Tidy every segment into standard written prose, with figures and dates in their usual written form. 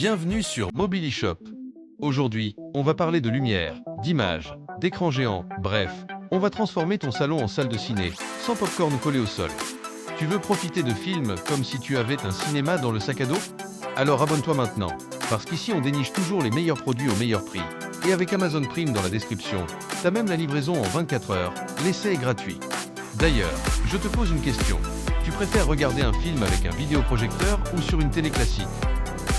Bienvenue sur Mobilishop. Aujourd'hui, on va parler de lumière, d'images, d'écran géant, bref, on va transformer ton salon en salle de ciné, sans popcorn collé au sol. Tu veux profiter de films comme si tu avais un cinéma dans le sac à dos? Alors abonne-toi maintenant, parce qu'ici on déniche toujours les meilleurs produits au meilleur prix. Et avec Amazon Prime dans la description, t'as même la livraison en 24 heures, l'essai est gratuit. D'ailleurs, je te pose une question. Tu préfères regarder un film avec un vidéoprojecteur ou sur une télé classique?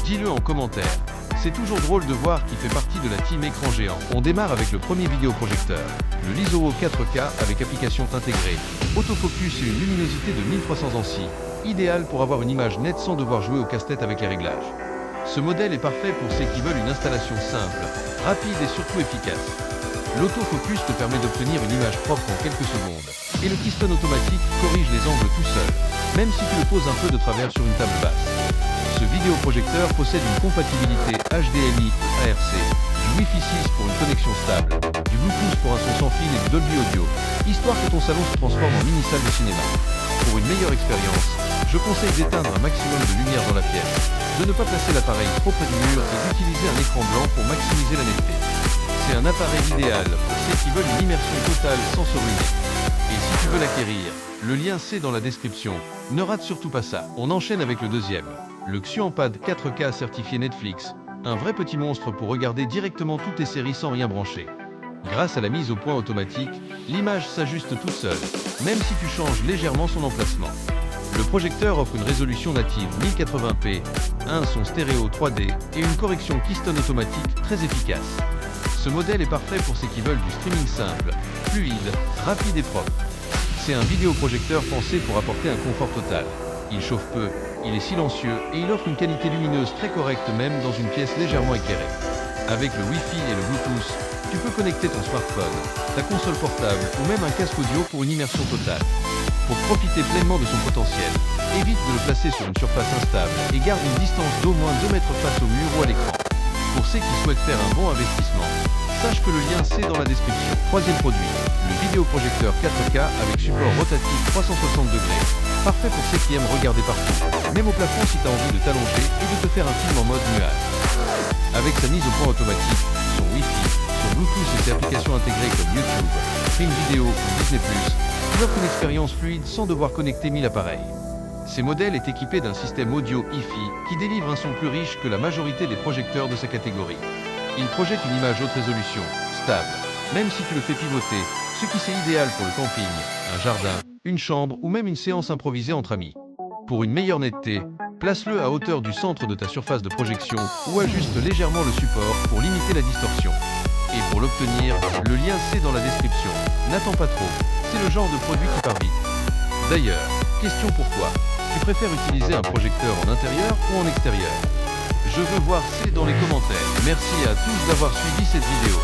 Dis-le en commentaire. C'est toujours drôle de voir qui fait partie de la team écran géant. On démarre avec le premier vidéoprojecteur, le Lizoro 4K avec application intégrée, autofocus et une luminosité de 1300 ANSI, idéal pour avoir une image nette sans devoir jouer au casse-tête avec les réglages. Ce modèle est parfait pour ceux qui veulent une installation simple, rapide et surtout efficace. L'autofocus te permet d'obtenir une image propre en quelques secondes, et le keystone automatique corrige les angles tout seul, même si tu le poses un peu de travers sur une table basse. Ce vidéoprojecteur possède une compatibilité HDMI ARC, du Wi-Fi 6 pour une connexion stable, du Bluetooth pour un son sans fil et du Dolby Audio, histoire que ton salon se transforme en mini-salle de cinéma. Pour une meilleure expérience, je conseille d'éteindre un maximum de lumière dans la pièce, de ne pas placer l'appareil trop près du mur et d'utiliser un écran blanc pour maximiser la netteté. C'est un appareil idéal pour ceux qui veulent une immersion totale sans se ruiner. Et si tu veux l'acquérir, le lien c'est dans la description. Ne rate surtout pas ça. On enchaîne avec le deuxième. Le Xuanpad 4K certifié Netflix. Un vrai petit monstre pour regarder directement toutes tes séries sans rien brancher. Grâce à la mise au point automatique, l'image s'ajuste toute seule, même si tu changes légèrement son emplacement. Le projecteur offre une résolution native 1080p, un son stéréo 3D et une correction keystone automatique très efficace. Ce modèle est parfait pour ceux qui veulent du streaming simple, fluide, rapide et propre. C'est un vidéoprojecteur pensé pour apporter un confort total. Il chauffe peu, il est silencieux et il offre une qualité lumineuse très correcte même dans une pièce légèrement éclairée. Avec le Wi-Fi et le Bluetooth, tu peux connecter ton smartphone, ta console portable ou même un casque audio pour une immersion totale. Pour profiter pleinement de son potentiel, évite de le placer sur une surface instable et garde une distance d'au moins 2 mètres face au mur ou à l'écran. Pour ceux qui souhaitent faire un bon investissement, sache que le lien c'est dans la description. Troisième produit, le vidéoprojecteur 4K avec support rotatif 360 degrés. Parfait pour ceux qui aiment regarder partout, même au plafond si tu as envie de t'allonger et de te faire un film en mode nuage. Avec sa mise au point automatique, son Wi-Fi, son Bluetooth et ses applications intégrées comme YouTube, Prime Video ou Disney+, tu offres une expérience fluide sans devoir connecter 1000 appareils. Ces modèles est équipé d'un système audio hi-fi qui délivre un son plus riche que la majorité des projecteurs de sa catégorie. Il projette une image haute résolution, stable, même si tu le fais pivoter, ce qui c'est idéal pour le camping, un jardin, une chambre ou même une séance improvisée entre amis. Pour une meilleure netteté, place-le à hauteur du centre de ta surface de projection ou ajuste légèrement le support pour limiter la distorsion. Et pour l'obtenir, le lien c'est dans la description. N'attends pas trop, c'est le genre de produit qui part vite. D'ailleurs, question pour toi, tu préfères utiliser un projecteur en intérieur ou en extérieur? Je veux voir c'est dans les commentaires. Merci à tous d'avoir suivi cette vidéo.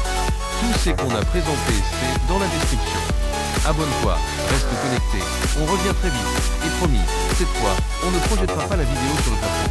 Tout ce qu'on a présenté c'est dans la description. Abonne-toi, reste connecté, on revient très vite. Et promis, cette fois, on ne projettera pas la vidéo sur le plafond.